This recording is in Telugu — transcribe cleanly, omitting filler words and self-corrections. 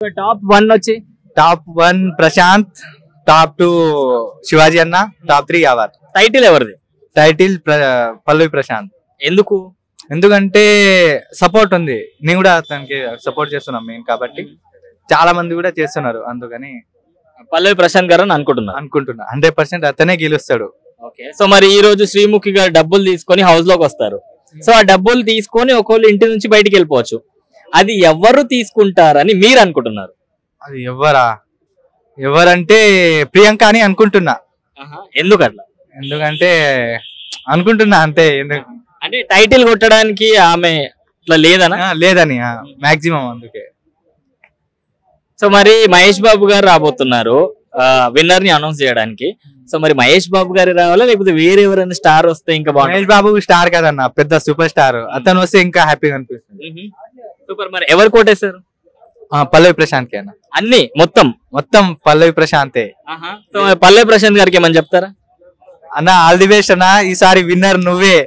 టాప్ 1 వచ్చి టాప్ 1 ప్రశాంత్, టాప్ 2 శివాజీ అన్న, టాప్ 3 యావర్. టైటిల్ ఎవరిది? టైటిల్ పల్లవి ప్రశాంత్. ఎందుకు? ఎందుకంటే సపోర్ట్ ఉంది, నేను కూడా అతనికి సపోర్ట్ చేస్తున్నాం మెయిన్ కాబట్టి, చాలా మంది కూడా చేస్తున్నారు, అందుకని పల్లవి ప్రశాంత్ గారు అనుకుంటున్నా 100% అతనే గెలుస్తాడు. ఓకే, సో మరి ఈ రోజు శ్రీముఖి గారు డబ్బులు తీసుకొని హౌస్ లోకి వస్తారు. సో ఆ డబ్బులు తీసుకొని ఒకళ్ళు ఇంటి నుంచి బయటికి వెళ్ళిపోవచ్చు, అది ఎవరు తీసుకుంటారని మీరు అనుకుంటున్నారు? అది ఎవరంటే ప్రియాంక అని అనుకుంటున్నా. ఎందుకు అట్లా? ఎందుకంటే అనుకుంటున్నా అంతే. అంటే టైటిల్ కొట్టడానికి ఆమె ఇట్లా లేదని మాక్సిమం అందుకే. సో మరి మహేష్ బాబు గారు రాబోతున్నారు విన్నర్ ని అనౌన్స్ చేయడానికి. సో మరి మహేష్ బాబు గారు రావాలా లేకపోతే వేరే ఎవరైనా స్టార్ వస్తే ఇంకా బాగుంటుంది? మహేష్ బాబు స్టార్ కదన్న, పెద్ద సూపర్ స్టార్, అతను వస్తే ఇంకా హ్యాపీగా అనిపిస్తుంది. సూపర్. మరి ఎవరు కోటేశారు? పల్లవి ప్రశాంత్ కి అన్న. అన్ని మొత్తం పల్లవి ప్రశాంతే. సో పల్లవి ప్రశాంత్ గారికి ఏమని చెప్తారా? అన్న ఆల్ ది బెస్ట్ అన్న, ఈసారి విన్నర్ నువ్వే.